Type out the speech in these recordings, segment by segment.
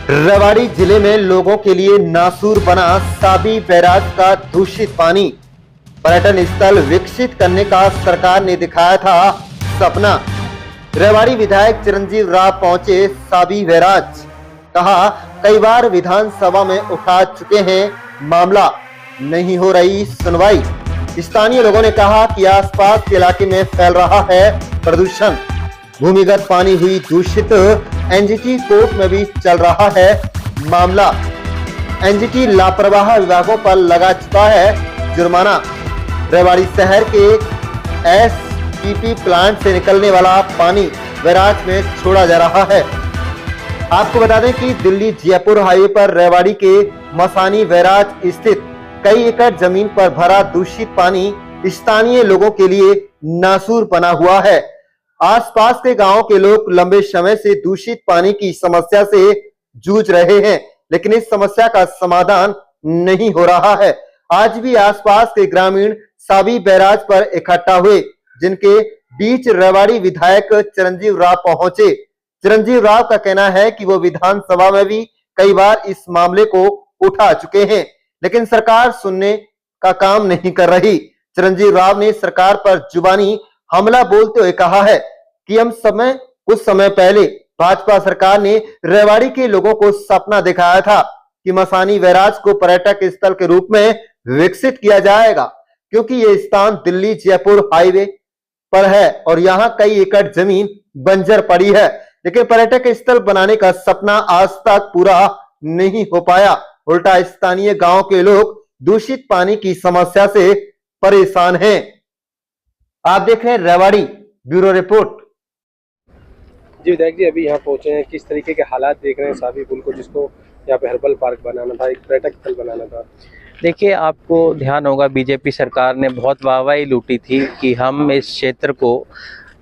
रेवाड़ी जिले में लोगों के लिए नासूर बना साबी बैराज का दूषित पानी। पर्यटन स्थल विकसित करने का सरकार ने दिखाया था सपना। रेवाड़ी विधायक चिरंजीव राव पहुंचे साबी बैराज। कहा, कई बार विधानसभा में उठा चुके हैं मामला, नहीं हो रही सुनवाई। स्थानीय लोगों ने कहा कि आसपास के इलाके में फैल रहा है प्रदूषण। भूमिगत पानी हुई दूषित। एनजीटी कोर्ट में भी चल रहा है मामला। एनजीटी लापरवाह विभागों पर लगा चुका है जुर्माना। रेवाड़ी शहर के एसपीपी प्लांट से निकलने वाला पानी बैराज में छोड़ा जा रहा है। आपको बता दें कि दिल्ली जयपुर हाईवे पर रेवाड़ी के मसानी बैराज स्थित कई एकड़ जमीन पर भरा दूषित पानी स्थानीय लोगों के लिए नासूर बना हुआ है। आसपास के गांवों के लोग लंबे समय से दूषित पानी की समस्या से जूझ रहे हैं, लेकिन इस समस्या का समाधान नहीं हो रहा है। आज भी आसपास के ग्रामीण साबी बैराज पर इकट्ठा हुए, जिनके बीच रेवाड़ी विधायक चिरंजीव राव पहुंचे। चिरंजीव राव का कहना है कि वो विधानसभा में भी कई बार इस मामले को उठा चुके हैं, लेकिन सरकार सुनने का काम नहीं कर रही। चिरंजीव राव ने सरकार पर जुबानी हमला बोलते हुए कहा है कि कुछ समय पहले भाजपा सरकार ने रेवाड़ी के लोगों को सपना दिखाया था कि मसानी बैराज को पर्यटक स्थल के रूप में विकसित किया जाएगा, क्योंकि ये स्थान दिल्ली जयपुर हाईवे पर है और यहाँ कई एकड़ जमीन बंजर पड़ी है। लेकिन पर्यटक स्थल बनाने का सपना आज तक पूरा नहीं हो पाया। उल्टा स्थानीय गांव के लोग दूषित पानी की समस्या से परेशान हैं। आप देख रहे हैं रेवाड़ी ब्यूरो रिपोर्ट। जी विधायक जी, अभी यहाँ पहुंचे हैं, किस तरीके के हालात देख रहे हैं साबी पुल को, जिसको यहाँ पे हर्बल पार्क बनाना था, एक पर्यटक स्थल बनाना था? देखिए, आपको ध्यान होगा बीजेपी सरकार ने बहुत वाहवाही लूटी थी कि हम इस क्षेत्र को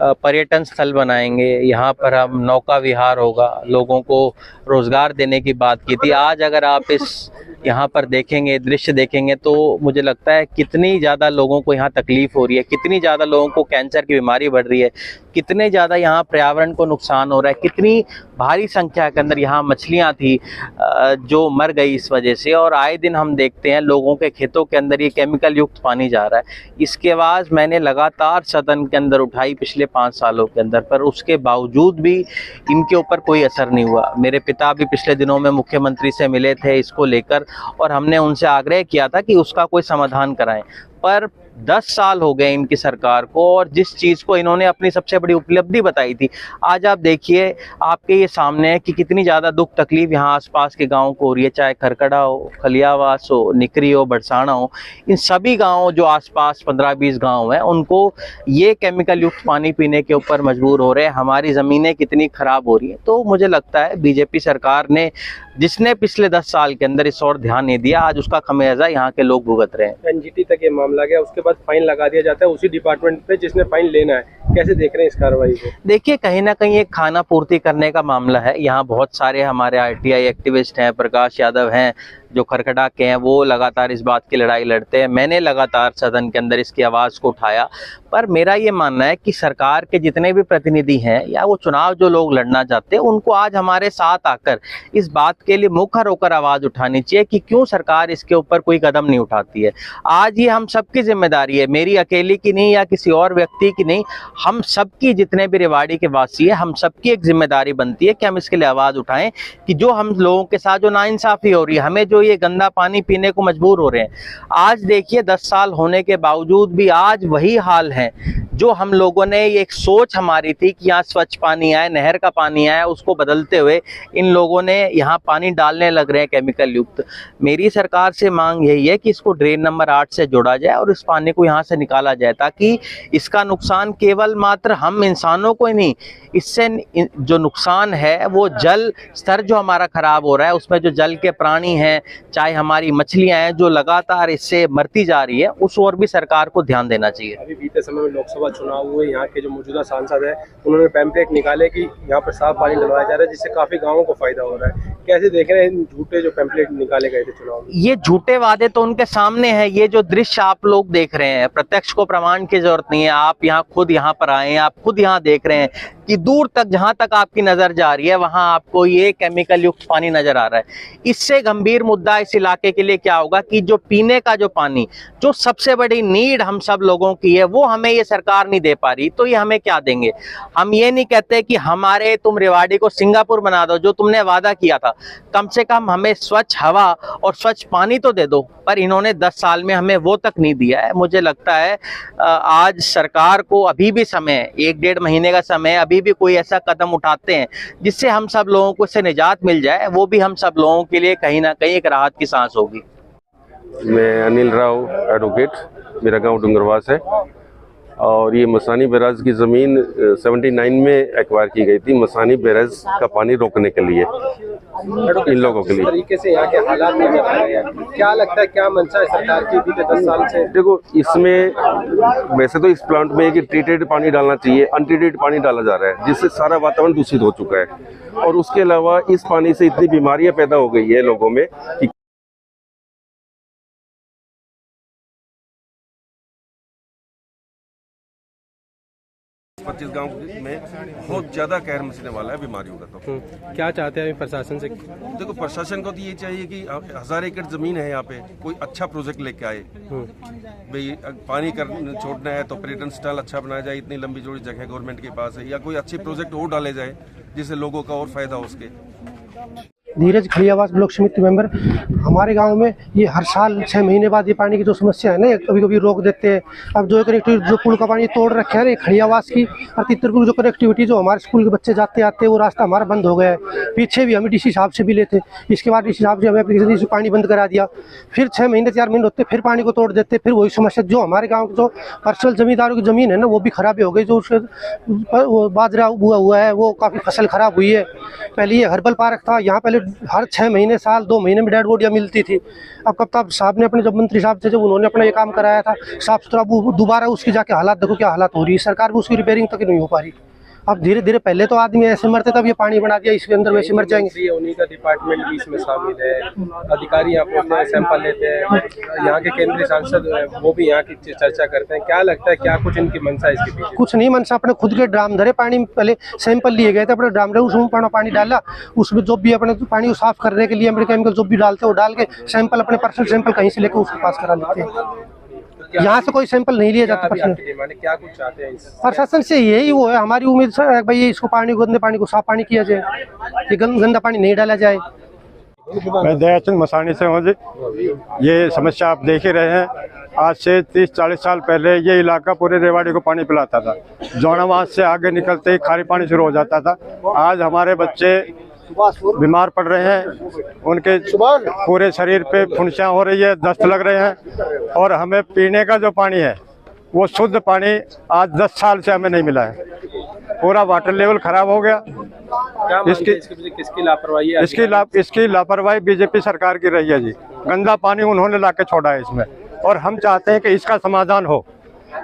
पर्यटन स्थल बनाएंगे, यहाँ पर हम नौका विहार होगा, लोगों को रोजगार देने की बात की थी। आज अगर आप इस यहाँ पर देखेंगे, दृश्य देखेंगे, तो मुझे लगता है कितनी ज़्यादा लोगों को यहाँ तकलीफ हो रही है, कितनी ज़्यादा लोगों को कैंसर की बीमारी बढ़ रही है, कितने ज़्यादा यहाँ पर्यावरण को नुकसान हो रहा है, कितनी भारी संख्या के अंदर यहाँ मछलियाँ थी जो मर गई इस वजह से। और आए दिन हम देखते हैं लोगों के खेतों के अंदर ये केमिकल युक्त पानी जा रहा है। इसकी आवाज़ मैंने लगातार सदन के अंदर उठाई पिछले 5 सालों के अंदर, पर उसके बावजूद भी इनके ऊपर कोई असर नहीं हुआ। मेरे पिता भी पिछले दिनों में मुख्यमंत्री से मिले थे इसको लेकर, और हमने उनसे आग्रह किया था कि उसका कोई समाधान कराएं, पर 10 साल हो गए इनकी सरकार को, और जिस चीज़ को इन्होंने अपनी सबसे बड़ी उपलब्धि बताई थी, आज आप देखिए आपके ये सामने है कि कितनी ज़्यादा दुख तकलीफ यहाँ आसपास के गाँव को हो रही है। चाहे खरकड़ा हो, खलियावास हो, निकरी हो, बरसाना हो, इन सभी गाँव जो आसपास 15-20 गाँव हैं, उनको ये केमिकल युक्त पानी पीने के ऊपर मजबूर हो रहे हैं। हमारी ज़मीनें कितनी ख़राब हो रही हैं। तो मुझे लगता है बीजेपी सरकार ने, जिसने पिछले 10 साल के अंदर इस और ध्यान नहीं दिया, आज उसका खमियाजा यहाँ के लोग भुगत रहे हैं। एनजीटी तक ये मामला गया, उसके बाद फाइन लगा दिया जाता है उसी डिपार्टमेंट पे जिसने फाइन लेना है। कैसे देख रहे हैं इस कार्रवाई को? देखिए, कहीं ना कहीं एक खाना पूर्ति करने का मामला है। यहाँ बहुत सारे हमारे आरटीआई एक्टिविस्ट हैं, प्रकाश यादव हैं जो खरखड़ा के हैं, वो लगातार इस बात की लड़ाई लड़ते हैं। मैंने लगातार सदन के अंदर इसकी आवाज़ को उठाया, पर मेरा ये मानना है कि सरकार के जितने भी प्रतिनिधि हैं या वो चुनाव जो लोग लड़ना चाहते हैं, उनको आज हमारे साथ आकर इस बात के लिए मुखर होकर आवाज़ उठानी चाहिए कि क्यों सरकार इसके ऊपर कोई कदम नहीं उठाती है। आज ये हम सबकी जिम्मेदारी है, मेरी अकेली की नहीं या किसी और व्यक्ति की नहीं, हम सबकी, जितने भी रेवाड़ी के वासी है, हम सबकी एक जिम्मेदारी बनती है कि हम इसके लिए आवाज़ उठाएं कि जो हम लोगों के साथ जो नाइंसाफ़ी हो रही है, हमें जो ये गंदा पानी पीने को मजबूर हो रहे हैं। आज देखिए 10 साल होने के बावजूद भी आज वही हाल है जो हम लोगों ने, ये एक सोच हमारी थी कि यहाँ स्वच्छ पानी आए, नहर का पानी आए, उसको बदलते हुए इन लोगों ने यहाँ पानी डालने लग रहे हैं केमिकल युक्त। मेरी सरकार से मांग यही है कि इसको ड्रेन नंबर 8 से जोड़ा जाए और इस पानी को यहाँ से निकाला जाए, ताकि इसका नुकसान केवल मात्र हम इंसानों को ही नहीं, इससे जो नुकसान है वो जल स्तर जो हमारा खराब हो रहा है, उसमें जो जल के प्राणी हैं, चाहे हमारी मछलियां हैं, जो लगातार इससे मरती जा रही है, उस ओर भी सरकार को ध्यान देना चाहिए। अभी बीते समय में लोकसभा चुनाव हुए, यहाँ के जो मौजूदा सांसद हैं उन्होंने पैम्पलेट निकाले कि यहाँ पर साफ पानी डलवाया जा रहा है, जिससे काफी गाँवों को फायदा हो रहा है। कैसे देख रहे हैं झूठे जो पैम्पलेट निकाले गए थे चुनाव में? ये झूठे वादे तो उनके सामने है। ये जो दृश्य आप लोग देख रहे हैं, प्रत्यक्ष को प्रमाण की जरूरत नहीं है, आप यहाँ खुद यहाँ पर आए हैं, आप खुद यहाँ देख रहे हैं कि दूर तक जहां तक आपकी नजर जा रही है वहां आपको ये केमिकल युक्त पानी नजर आ रहा है। इससे गंभीर मुद्दा इस इलाके के लिए क्या होगा कि जो पीने का जो पानी, जो सबसे बड़ी नीड हम सब लोगों की है, वो हमें ये सरकार नहीं दे पा रही। तो ये हमें क्या देंगे? हम ये नहीं कहते कि हमारे तुम रेवाड़ी को सिंगापुर बना दो, जो तुमने वादा किया था। कम से कम हमें स्वच्छ हवा और स्वच्छ पानी तो दे दो, पर इन्होंने 10 साल में हमें वो तक नहीं दिया है। मुझे लगता है आज सरकार को अभी भी समय, 1-1.5 महीने का समय, अभी भी कोई ऐसा कदम उठाते हैं जिससे हम सब लोगों को इससे निजात मिल जाए, वो भी हम सब लोगों के लिए कहीं ना कहीं एक राहत की सांस होगी। मैं अनिल राव एडवोकेट, मेरा गांव डूंगरवास है और ये मसानी बैराज की ज़मीन 79 में एक्वायर की गई थी, मसानी बैराज का पानी रोकने के लिए, इन लोगों के लिए। तरीके से यहाँ के हालात नजर आ रहे हैं, क्या लगता है, क्या मंशा है सरकार की बीते 10 साल से? देखो, इसमें वैसे तो इस प्लांट में कि ट्रीटेड पानी डालना चाहिए, अनट्रीटेड पानी डाला जा रहा है जिससे सारा वातावरण दूषित हो चुका है। और उसके अलावा इस पानी से इतनी बीमारियां पैदा हो गई है लोगों में कि 25 गांव में बहुत ज्यादा कहर मचने वाला है बीमारियों का। तो क्या चाहते हैं प्रशासन से? देखो, प्रशासन को तो ये चाहिए कि 1000 एकड़ जमीन है यहाँ पे, कोई अच्छा प्रोजेक्ट लेके आए। भाई पानी छोड़ना है तो पर्यटन स्थल अच्छा बनाया जाए, इतनी लंबी चौड़ी जगह गवर्नमेंट के पास है, या कोई अच्छे प्रोजेक्ट और डाले जाए जिससे लोगों का और फायदा हो सके। धीरज खड़ियावास ब्लॉक समिति मेंबर। हमारे गांव में ये हर साल 6 महीने बाद ये पानी की जो समस्या है ना, कभी कभी रोक देते हैं। अब जो कनेक्टिविटी, जो पुल का पानी तोड़ रखे है खड़ियावास की और तितरपुर जो कनेक्टिविटी, जो हमारे स्कूल के बच्चे जाते आते वो रास्ता हमारा बंद हो गया है। पीछे भी हमें डीसी साहब से भी लेते, इसके बाद डीसी साहब से हमें एप्लीकेशन से पानी बंद करा दिया। फिर 6 महीने 4 महीने होते फिर पानी को तोड़ देते, फिर वही समस्या। जो हमारे गाँव की जो पर्सनल जमींदारों की ज़मीन है ना, वो भी खराब हो गई। जो उसके बाजरा हुआ है वो काफ़ी फसल खराब हुई है। पहले ये हर्बल पार्क था, यहाँ पहले हर 6 महीने, साल 2 महीने में डेड बॉडियाँ मिलती थी। अब कप्तान साहब ने अपने, जब मंत्री साहब थे, जब उन्होंने अपना ये काम कराया था साफ सुथरा, दोबारा उसकी जाके हालात देखो क्या हालात हो रही है। सरकार भी उसकी रिपेयरिंग तक नहीं हो पा रही। अब धीरे धीरे, पहले तो आदमी ऐसे मरते तब ये पानी बना दिया, इसके अंदर वैसे मर जाएंगे। उन्हीं का डिपार्टमेंट भी इसमें शामिल है, अधिकारी यहाँ पहुँचते हैं, सैंपल लेते हैं, यहाँ के केंद्रीय सांसद वो भी यहाँ की चर्चा करते हैं। क्या लगता है, क्या कुछ इनकी मंशा है इसके पीछे? कुछ नहीं मंशा, अपने खुद के ड्राम धरे पानी में, पहले सैंपल लिए गए थे अपने ड्राम, उसमें पानी डाला, उसमें जो भी अपने पानी को साफ करने के लिए अपने केमिकल जो भी डालते हैं वो डाल के सैंपल, अपने पर्सनल सैंपल कहीं से लेकर उसके पास करा लेते हैं। यहाँ से कोई सैंपल नहीं लिया जाता। क्या कुछ चाहते हैं प्रशासन से? यही वो है हमारी उम्मीद सर, भाई इसको पानी, गंदे पानी को साफ पानी किया जाए, ये गंदा पानी नहीं डाला जाए। मैं दयाचंद मसानी से हूँ जी। ये समस्या आप देख ही रहे हैं, आज से 30-40 साल पहले ये इलाका पूरे रेवाड़ी को पानी पिलाता था। जौनाबाद से आगे निकलते ही खारी पानी शुरू हो जाता था। आज हमारे बच्चे बीमार पड़ रहे हैं, उनके पूरे शरीर पे फुंसियाँ हो रही है, दस्त लग रहे हैं। और हमें पीने का जो पानी है वो शुद्ध पानी आज 10 साल से हमें नहीं मिला है। पूरा वाटर लेवल खराब हो गया। किसकी लापरवाही है? इसकी लापरवाही बीजेपी सरकार की रही है जी। गंदा पानी उन्होंने लाके छोड़ा है इसमें, और हम चाहते हैं कि इसका समाधान हो।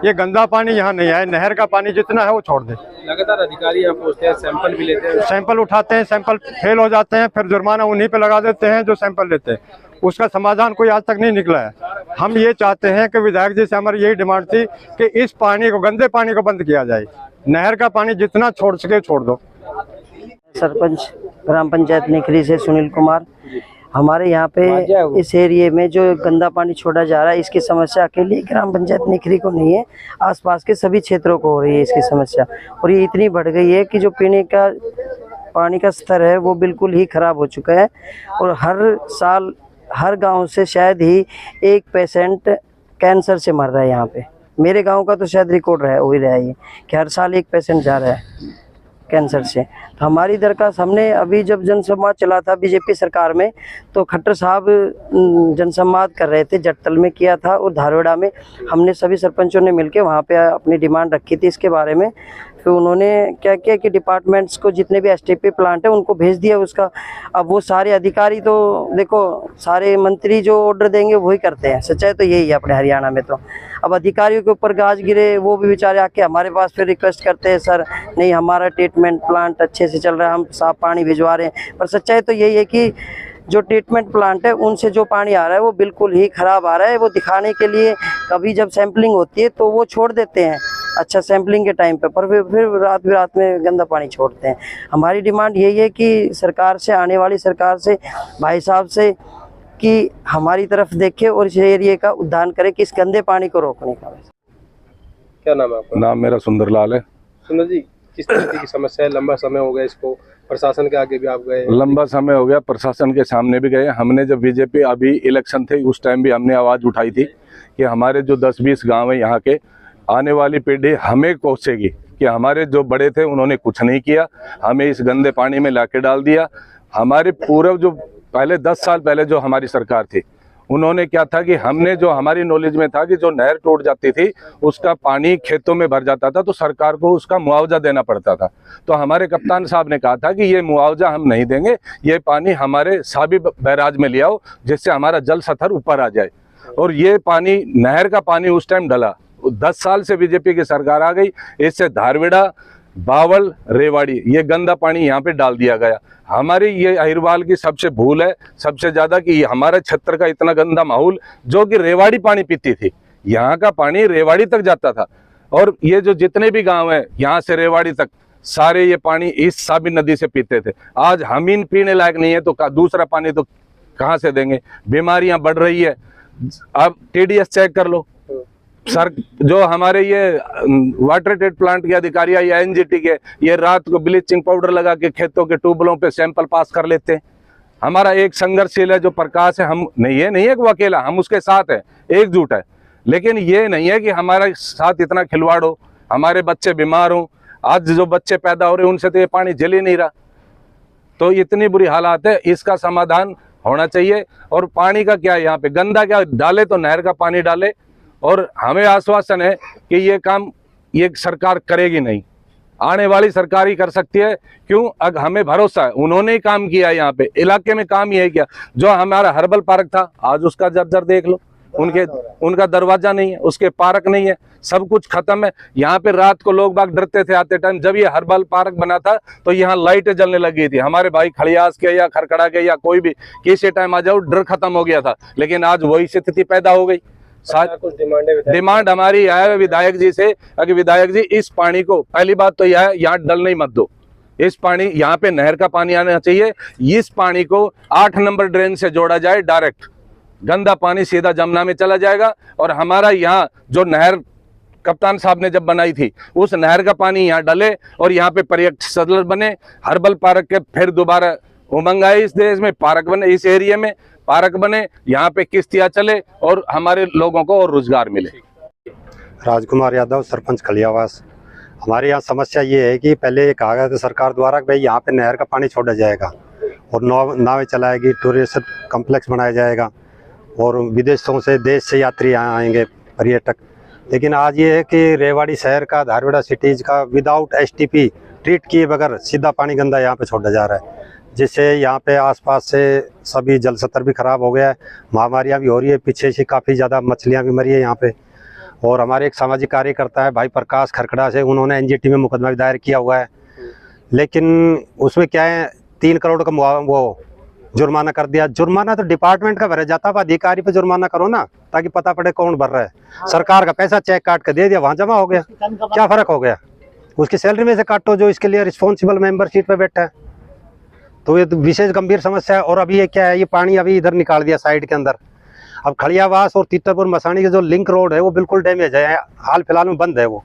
ये गंदा पानी यहाँ नहीं आए, नहर का पानी जितना है वो छोड़ दे। लगातार अधिकारी यहाँ पहुँचते हैं, सैंपल भी लेते हैं, सैंपल उठाते हैं, सैंपल फेल हो जाते हैं, फिर जुर्माना उन्हीं पे लगा देते हैं जो सैंपल लेते हैं। उसका समाधान कोई आज तक नहीं निकला है। हम ये चाहते हैं कि विधायक जी से हमारी यही डिमांड थी कि इस पानी को, गंदे पानी को बंद किया जाए। नहर का पानी जितना छोड़ सके छोड़ दो। सरपंच ग्राम पंचायत निखरी से सुनील कुमार। हमारे यहाँ पे इस एरिए में जो गंदा पानी छोड़ा जा रहा है, इसकी समस्या अकेले ग्राम पंचायत निखरी को नहीं है, आसपास के सभी क्षेत्रों को हो रही है इसकी समस्या। और ये इतनी बढ़ गई है कि जो पीने का पानी का स्तर है वो बिल्कुल ही खराब हो चुका है। और हर साल हर गांव से शायद ही एक पेशेंट कैंसर से मर रहा है यहाँ पे। मेरे गांव का तो शायद रिकॉर्ड हो ही रहा है ये कि हर साल एक पेशेंट जा रहा है कैंसर से। तो हमारी दरखास्त, हमने अभी जब जनसंवाद चला था बीजेपी सरकार में, तो खट्टर साहब जनसंवाद कर रहे थे, जटतल में किया था और धारवाड़ा में। हमने सभी सरपंचों ने मिलकर वहाँ पे अपनी डिमांड रखी थी इसके बारे में। फिर उन्होंने क्या किया कि डिपार्टमेंट्स को, जितने भी एसटीपी प्लांट है उनको भेज दिया उसका। अब वो सारे अधिकारी तो देखो, सारे मंत्री जो ऑर्डर देंगे वही करते हैं, सच्चाई तो यही है अपने हरियाणा में। तो अब अधिकारियों के ऊपर गाज गिरे, वो भी बेचारे आके हमारे पास फिर रिक्वेस्ट करते हैं, सर नहीं हमारा ट्रीटमेंट प्लांट अच्छे से चल रहा है, हम साफ पानी भिजवा रहे हैं। पर सच्चाई तो यही है कि जो ट्रीटमेंट प्लांट है उनसे जो पानी आ रहा है वो बिल्कुल ही ख़राब आ रहा है। वो दिखाने के लिए कभी जब सैंपलिंग होती है तो वो छोड़ देते हैं, अच्छा सैंपलिंग के टाइम पे, पर फिर रात में गंदा पानी छोड़ते हैं। हमारी डिमांड यही है कि सरकार से, आने वाली सरकार से, भाई साहब से, कि हमारी तरफ देखे और इस एरिया का उद्धार करे कि इस गंदे पानी को रोकने का। क्या नाम है आपका? नाम मेरा सुंदरलाल है। सुंदर जी, किस तरीके की समस्या है? लंबा समय हो गया इसको, प्रशासन के आगे भी आप गए? लंबा समय हो गया, प्रशासन के सामने भी गए। हमने जब बीजेपी अभी इलेक्शन थे उस टाइम भी हमने आवाज़ उठाई थी कि हमारे जो 10-20 गांव है यहाँ के, आने वाली पीढ़ी हमें कोसेगी कि हमारे जो बड़े थे उन्होंने कुछ नहीं किया, हमें इस गंदे पानी में लाके डाल दिया। हमारे पूर्व जो पहले 10 साल पहले जो हमारी सरकार थी, उन्होंने क्या था कि हमने जो हमारी नॉलेज में था कि जो नहर टूट जाती थी उसका पानी खेतों में भर जाता था तो सरकार को उसका मुआवजा देना पड़ता था। तो हमारे कप्तान साहब ने कहा था कि ये मुआवजा हम नहीं देंगे, ये पानी हमारे साबी बैराज में ले आओ जिससे हमारा जल स्तर ऊपर आ जाए। और ये पानी, नहर का पानी उस टाइम डला। 10 साल से बीजेपी की सरकार आ गई, इससे धारविड़ा, बावल, रेवाड़ी, ये गंदा पानी यहाँ पे डाल दिया गया। हमारी ये अहिरवाल की सबसे भूल है सबसे ज्यादा कि हमारे क्षेत्र का इतना गंदा माहौल, जो कि रेवाड़ी पानी पीती थी, यहाँ का पानी रेवाड़ी तक जाता था। और ये जो जितने भी गांव हैं यहाँ से रेवाड़ी तक, सारे ये पानी इस साबी नदी से पीते थे। आज हम इन पीने लायक नहीं है तो दूसरा पानी तो कहाँ से देंगे? बीमारियां बढ़ रही है। अब TDS चेक कर लो सर, जो हमारे ये वाटर ट्रीट प्लांट के अधिकारी या NGT के, ये रात को ब्लीचिंग पाउडर लगा के खेतों के ट्यूबवेलों पे सैंपल पास कर लेते हैं। हमारा एक संघर्षशील है जो प्रकाश है, हम नहीं है कि वो अकेला, हम उसके साथ है, एकजुट है। लेकिन ये नहीं है कि हमारे साथ इतना खिलवाड़ हो, हमारे बच्चे बीमार हो। आज जो बच्चे पैदा हो रहे हैं उनसे तो ये पानी जल ही नहीं रहा। तो इतनी बुरी हालात है, इसका समाधान होना चाहिए। और पानी का क्या है, यहाँ पे गंदा क्या डाले तो नहर का पानी डाले। और हमें आश्वासन है कि ये काम ये सरकार करेगी नहीं, आने वाली सरकार ही कर सकती है। क्यों? अब हमें भरोसा है, उन्होंने ही काम किया यहाँ पे इलाके में, काम ही है क्या। जो हमारा हर्बल पार्क था, आज उसका जर्जर देख लो, उनका दरवाजा नहीं है, उसके पार्क नहीं है, सब कुछ खत्म है। यहाँ पे रात को लोग बाग डरते थे आते टाइम। जब ये हर्बल पार्क बना था तो यहाँ लाइटें जलने लगी थी। हमारे भाई खड़ियास के या खरकड़ा के या कोई भी किसी टाइम आ जाओ, डर खत्म हो गया था। लेकिन आज वही स्थिति पैदा हो गई। कुछ डिमांड हमारी है विधायक जी से कि विधायक जी इस पानी को, पहली बात तो यह है यहाँ डल नहीं मत दो, इस पानी यहाँ पे नहर का पानी आना चाहिए। इस पानी को 8 नंबर ड्रेन से जोड़ा जाए, डायरेक्ट गंदा पानी सीधा जमुना में चला जाएगा। और हमारा यहाँ जो नहर कप्तान साहब ने जब बनाई थी, उस नहर का पानी यहाँ डले और यहाँ पे पर्यटक स्थल बने, हर्बल पार्क के फिर दोबारा उमंग आए इस देश में, पार्क बने, इस एरिया में पार्क बने, यहाँ पे किश्तियाँ चले और हमारे लोगों को और रोजगार मिले। राजकुमार यादव, सरपंच खलियावास। हमारे यहाँ समस्या ये है कि पहले ये कहा गया था सरकार द्वारा कि भाई यहाँ पे नहर का पानी छोड़ा जाएगा और नावें चलाएगी, टूरिस्ट कम्प्लेक्स बनाया जाएगा और विदेशों से, देश से यात्री यहाँ आएंगे, पर्यटक। लेकिन आज ये है कि रेवाड़ी शहर का, धारविड़ा सिटीज का विदाउट STP ट्रीट किए बगैर सीधा पानी गंदा यहाँ पे छोड़ा जा रहा है, जिससे यहाँ पे आसपास से सभी जल स्तर भी खराब हो गया है, महामारियाँ भी हो रही है, पीछे से काफ़ी ज़्यादा मछलियाँ भी मरी है यहाँ पे। और हमारे एक सामाजिक कार्यकर्ता है भाई प्रकाश खरकड़ा से, उन्होंने NGT में मुकदमा भी दायर किया हुआ है। लेकिन उसमें क्या है, 3 करोड़ का वो जुर्माना कर दिया। जुर्माना तो डिपार्टमेंट का भरा जाता है, अधिकारी पे जुर्माना करो ना, ताकि पता पड़े कौन भर रहा है। सरकार का पैसा चेक काट कर दे दिया, वहाँ जमा हो गया, क्या फ़र्क हो गया? उसकी सैलरी में से काटो जो इसके लिए रिस्पॉन्सिबल मेंबर सीट पे बैठा है। तो ये तो विशेष गंभीर समस्या है। और अभी ये क्या है, ये पानी अभी इधर निकाल दिया साइड के अंदर। अब खड़ियावास और तीतरपुर मसानी के जो लिंक रोड है वो बिल्कुल डैमेज है, हाल फिलहाल में बंद है वो,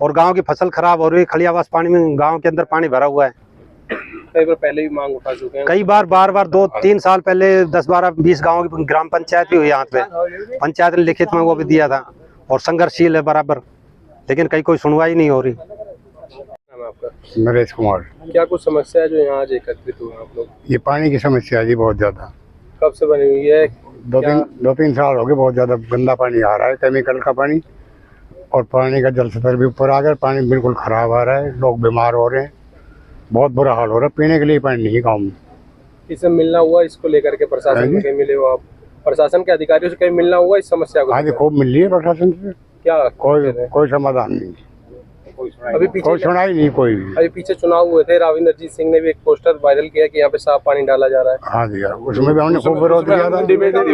और गांव की फसल खराब हो रही है। खड़ियावास पानी में, गांव के अंदर पानी भरा हुआ है। कई बार पहले भी मांग उठा चुके हैं, कई बार, बार 2-3 साल पहले 10-12-20 गाँव की ग्राम पंचायत भी हुई यहाँ पे, पंचायत ने लिखित में वो भी दिया था और संघर्षशील है बराबर, लेकिन कहीं कोई सुनवाई नहीं हो रही। आपका? नरेश कुमार। क्या कुछ समस्या है जो यहाँ आज एकत्रित हुए आप लोग? ये पानी की समस्या है जी बहुत ज़्यादा। कब से बनी हुई है? 2-3 साल हो गए, बहुत ज़्यादा गंदा पानी आ रहा है, केमिकल का पानी, और पानी का जल स्तर भी ऊपर आ गया, पानी बिल्कुल ख़राब आ रहा है, लोग बीमार हो रहे हैं, बहुत बुरा हाल हो रहा है। पीने के लिए पानी नहीं है गाँव में। किससे मिलना हुआ इसको लेकर के? प्रशासन से मिले हो आप? प्रशासन के अधिकारियों से कहीं मिलना हुआ इस समस्या को? हाँ जी, खूब मिल रही है प्रशासन से। क्या कोई समाधान नहीं, अभी पीछे कोई सुनाई नहीं कोई भी। अभी पीछे चुनाव हुए थे, राविंदरजीत सिंह ने भी एक पोस्टर वायरल किया कि यहाँ पे साफ पानी डाला जा रहा है। हाँ जी, उसमें भी हमने खूब विरोध किया था, डिबेट दी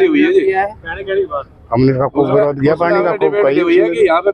हुई है। हमने इसका खूब विरोध किया पानी का, खूब कही यहाँ पे